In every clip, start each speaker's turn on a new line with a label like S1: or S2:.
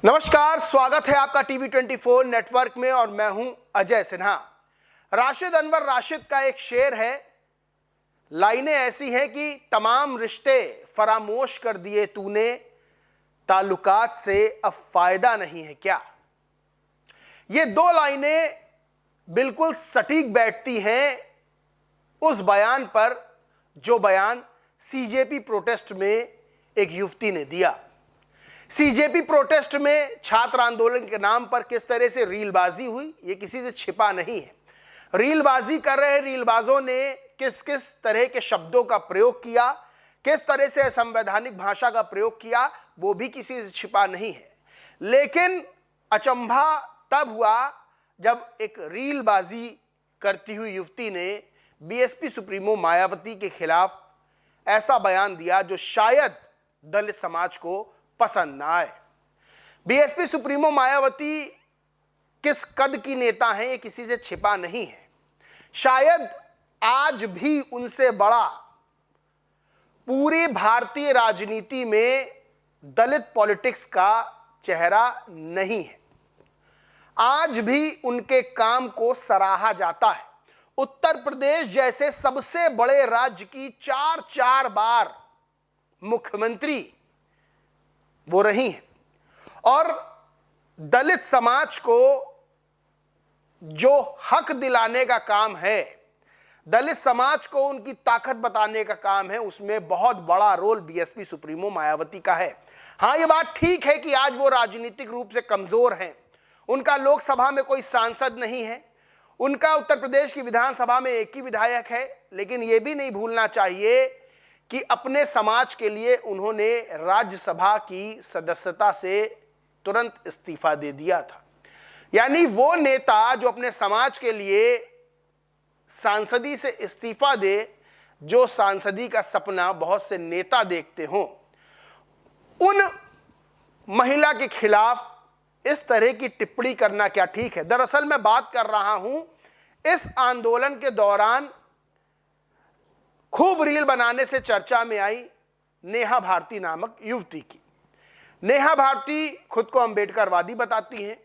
S1: नमस्कार, स्वागत है आपका टीवी 24 नेटवर्क में और मैं हूं अजय सिन्हा। राशिद अनवर राशिद का एक शेर है, लाइनें ऐसी हैं कि तमाम रिश्ते फरामोश कर दिए तूने, ताल्लुकात से अब फायदा नहीं है क्या। ये दो लाइनें बिल्कुल सटीक बैठती हैं उस बयान पर जो बयान सीजेपी प्रोटेस्ट में एक युवती ने दिया। सीजेपी प्रोटेस्ट में छात्र आंदोलन के नाम पर किस तरह से रीलबाजी हुई, ये किसी से छिपा नहीं है। रीलबाजी कर रहे रीलबाजों ने किस किस तरह के शब्दों का प्रयोग किया, किस तरह से असंवैधानिक भाषा का प्रयोग किया, वो भी किसी से छिपा नहीं है। लेकिन अचंभा तब हुआ जब एक रीलबाजी करती हुई युवती ने बीएसपी सुप्रीमो मायावती के खिलाफ ऐसा बयान दिया जो शायद दलित समाज को पसंद ना आए। बीएसपी सुप्रीमो मायावती किस कद की नेता हैं ये किसी से छिपा नहीं है। शायद आज भी उनसे बड़ा पूरी भारतीय राजनीति में दलित पॉलिटिक्स का चेहरा नहीं है। आज भी उनके काम को सराहा जाता है। उत्तर प्रदेश जैसे सबसे बड़े राज्य की चार बार मुख्यमंत्री वो रही हैं और दलित समाज को जो हक दिलाने का काम है, दलित समाज को उनकी ताकत बताने का काम है, उसमें बहुत बड़ा रोल बीएसपी सुप्रीमो मायावती का है। हाँ, ये बात ठीक है कि आज वो राजनीतिक रूप से कमजोर हैं, उनका लोकसभा में कोई सांसद नहीं है, उनका उत्तर प्रदेश की विधानसभा में एक ही विधायक है। लेकिन ये भी नहीं भूलना चाहिए कि अपने समाज के लिए उन्होंने राज्यसभा की सदस्यता से तुरंत इस्तीफा दे दिया था। यानी वो नेता जो अपने समाज के लिए सांसदी से इस्तीफा दे, जो सांसदी का सपना बहुत से नेता देखते हों, उन महिला के खिलाफ इस तरह की टिप्पणी करना क्या ठीक है। दरअसल मैं बात कर रहा हूं इस आंदोलन के दौरान खूब रील बनाने से चर्चा में आई नेहा भारती नामक युवती की। नेहा भारती खुद को अंबेडकरवादी बताती हैं।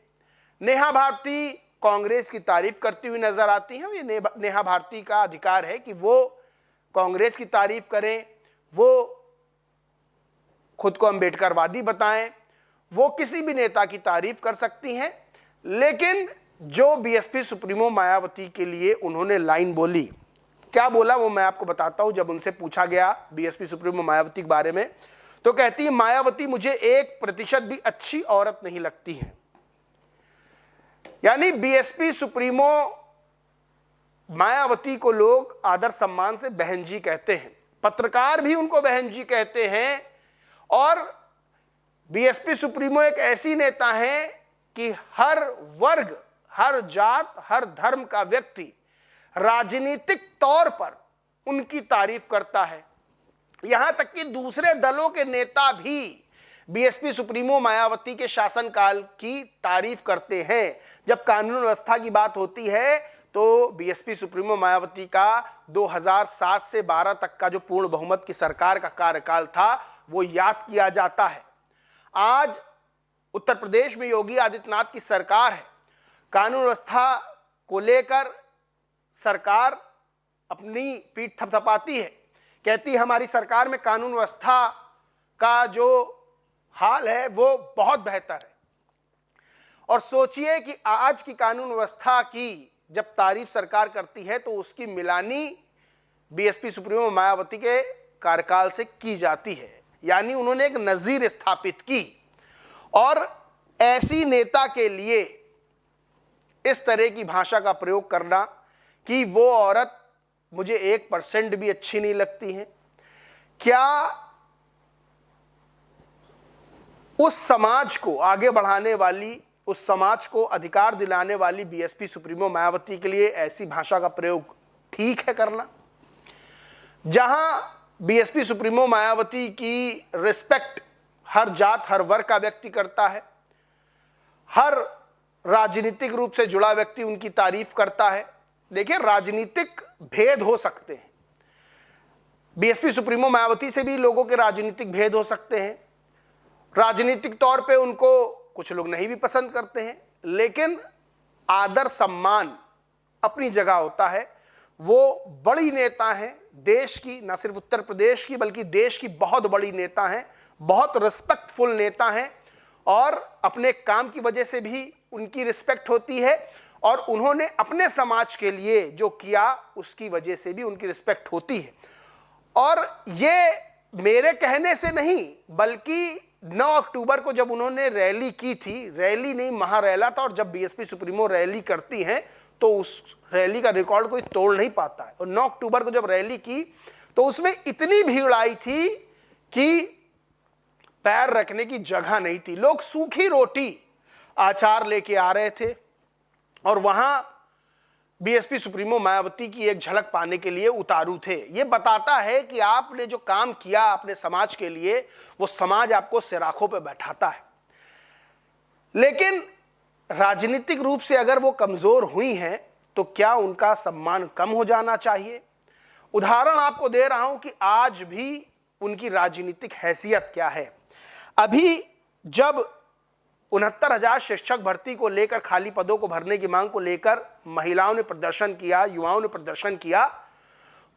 S1: नेहा भारती कांग्रेस की तारीफ करती हुई नजर आती हैं। ये नेहा भारती का अधिकार है कि वो कांग्रेस की तारीफ करें, वो खुद को अंबेडकरवादी बताएं, वो किसी भी नेता की तारीफ कर सकती हैं। लेकिन जो बीएसपी सुप्रीमो मायावती के लिए उन्होंने लाइन बोली, क्या बोला वो मैं आपको बताता हूं। जब उनसे पूछा गया बीएसपी सुप्रीमो मायावती के बारे में तो कहती है, मायावती मुझे 1% भी अच्छी औरत नहीं लगती है। यानी बीएसपी सुप्रीमो मायावती को लोग आदर सम्मान से बहन जी कहते हैं, पत्रकार भी उनको बहन जी कहते हैं। और बीएसपी सुप्रीमो एक ऐसी नेता है कि हर वर्ग, हर जात, हर धर्म का व्यक्ति राजनीतिक तौर पर उनकी तारीफ करता है। यहां तक कि दूसरे दलों के नेता भी बीएसपी सुप्रीमो मायावती के शासनकाल की तारीफ करते हैं। जब कानून व्यवस्था की बात होती है तो बीएसपी सुप्रीमो मायावती का 2007 से 12 तक का जो पूर्ण बहुमत की सरकार का कार्यकाल था वो याद किया जाता है। आज उत्तर प्रदेश में योगी आदित्यनाथ की सरकार है। कानून व्यवस्था को लेकर सरकार अपनी पीठ थपथपाती है, कहती है हमारी सरकार में कानून व्यवस्था का जो हाल है वो बहुत बेहतर है। और सोचिए कि आज की कानून व्यवस्था की जब तारीफ सरकार करती है तो उसकी मिलानी बीएसपी सुप्रीमो मायावती के कार्यकाल से की जाती है। यानी उन्होंने एक नजीर स्थापित की। और ऐसी नेता के लिए इस तरह की भाषा का प्रयोग करना कि वो औरत मुझे 1% भी अच्छी नहीं लगती है, क्या उस समाज को आगे बढ़ाने वाली, उस समाज को अधिकार दिलाने वाली बीएसपी सुप्रीमो मायावती के लिए ऐसी भाषा का प्रयोग ठीक है करना? जहां बीएसपी सुप्रीमो मायावती की रिस्पेक्ट हर जात, हर वर्ग का व्यक्ति करता है, हर राजनीतिक रूप से जुड़ा व्यक्ति उनकी तारीफ करता है। देखिए, राजनीतिक भेद हो सकते हैं, बीएसपी सुप्रीमो मायावती से भी लोगों के राजनीतिक भेद हो सकते हैं। राजनीतिक तौर पे उनको कुछ लोग नहीं भी पसंद करते हैं, लेकिन आदर सम्मान अपनी जगह होता है। वो बड़ी नेता हैं देश की, ना सिर्फ उत्तर प्रदेश की बल्कि देश की बहुत बड़ी नेता हैं, बहुत रिस्पेक्टफुल नेता हैं और अपने काम की वजह से भी उनकी रिस्पेक्ट होती है और उन्होंने अपने समाज के लिए जो किया उसकी वजह से भी उनकी रिस्पेक्ट होती है। और ये मेरे कहने से नहीं बल्कि 9 अक्टूबर को जब उन्होंने रैली की थी, रैली नहीं महारैला था, और जब बीएसपी सुप्रीमो रैली करती हैं तो उस रैली का रिकॉर्ड कोई तोड़ नहीं पाता है। और 9 अक्टूबर को जब रैली की तो उसमें इतनी भीड़ आई थी कि पैर रखने की जगह नहीं थी। लोग सूखी रोटी अचार लेके आ रहे थे और वहां बीएसपी सुप्रीमो मायावती की एक झलक पाने के लिए उतारू थे। यह बताता है कि आपने जो काम किया अपने समाज के लिए, वो समाज आपको सिराखों पे बैठाता है। लेकिन राजनीतिक रूप से अगर वो कमजोर हुई हैं तो क्या उनका सम्मान कम हो जाना चाहिए? उदाहरण आपको दे रहा हूं कि आज भी उनकी राजनीतिक हैसियत क्या है। अभी जब 69,000 शिक्षक भर्ती को लेकर, खाली पदों को भरने की मांग को लेकर महिलाओं ने प्रदर्शन किया, युवाओं ने प्रदर्शन किया,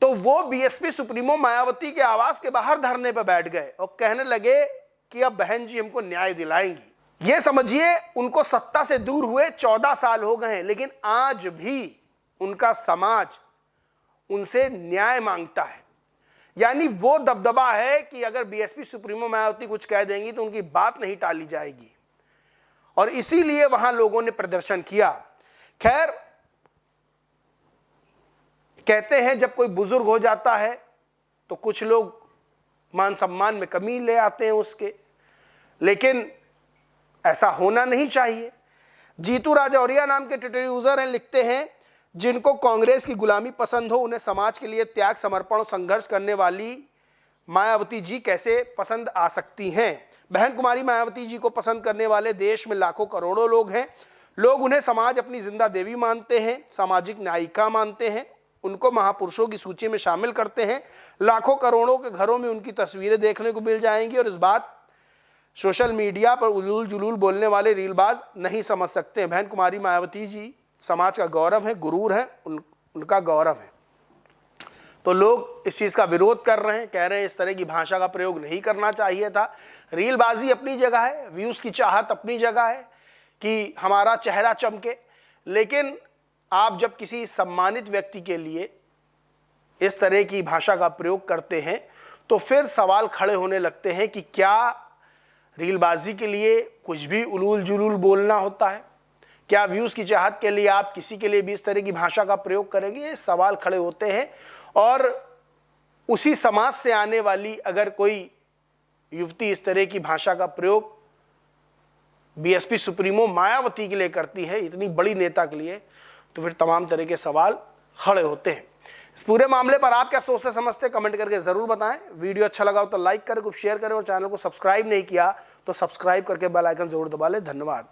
S1: तो वो बीएसपी सुप्रीमो मायावती के आवास के बाहर धरने पर बैठ गए और कहने लगे कि अब बहन जी हमको न्याय दिलाएंगी। ये समझिए उनको सत्ता से दूर हुए 14 साल हो गए हैं, लेकिन आज भी उनका समाज उनसे न्याय मांगता है। यानी वो दबदबा है कि अगर बीएसपी सुप्रीमो मायावती कुछ कह देंगी तो उनकी बात नहीं टाली जाएगी, और इसीलिए वहां लोगों ने प्रदर्शन किया। खैर, कहते हैं जब कोई बुजुर्ग हो जाता है तो कुछ लोग मान सम्मान में कमी ले आते हैं उसके, लेकिन ऐसा होना नहीं चाहिए। जीतू राजौरिया नाम के ट्विटर यूजर हैं, लिखते हैं जिनको कांग्रेस की गुलामी पसंद हो उन्हें समाज के लिए त्याग, समर्पण और संघर्ष करने वाली मायावती जी कैसे पसंद आ सकती हैं। बहन कुमारी मायावती जी को पसंद करने वाले देश में लाखों करोड़ों लोग हैं। लोग उन्हें समाज अपनी जिंदा देवी मानते हैं, सामाजिक न्यायिका मानते हैं, उनको महापुरुषों की सूची में शामिल करते हैं। लाखों करोड़ों के घरों में उनकी तस्वीरें देखने को मिल जाएंगी और इस बात सोशल मीडिया पर उलूल जुलूल बोलने वाले रीलबाज नहीं समझ सकते हैं। बहन कुमारी मायावती जी समाज का गौरव है, गुरूर है, उनका गौरव है। तो लोग इस चीज़ का विरोध कर रहे हैं, कह रहे हैं इस तरह की भाषा का प्रयोग नहीं करना चाहिए था। रीलबाजी अपनी जगह है, व्यूज़ की चाहत अपनी जगह है कि हमारा चेहरा चमके, लेकिन आप जब किसी सम्मानित व्यक्ति के लिए इस तरह की भाषा का प्रयोग करते हैं तो फिर सवाल खड़े होने लगते हैं कि क्या रीलबाजी के लिए कुछ भी उलूल जुलूल बोलना होता है? क्या व्यूज़ की चाहत के लिए आप किसी के लिए भी इस तरह की भाषा का प्रयोग करेंगे? ये सवाल खड़े होते हैं। और उसी समाज से आने वाली अगर कोई युवती इस तरह की भाषा का प्रयोग बीएसपी सुप्रीमो मायावती के लिए करती है, इतनी बड़ी नेता के लिए, तो फिर तमाम तरह के सवाल खड़े होते हैं। इस पूरे मामले पर आप क्या सोचते समझते कमेंट करके ज़रूर बताएं। वीडियो अच्छा लगा हो तो लाइक करें, कुछ शेयर करें और चैनल को सब्सक्राइब नहीं किया तो सब्सक्राइब करके बेल आइकन जरूर दबा लें। धन्यवाद।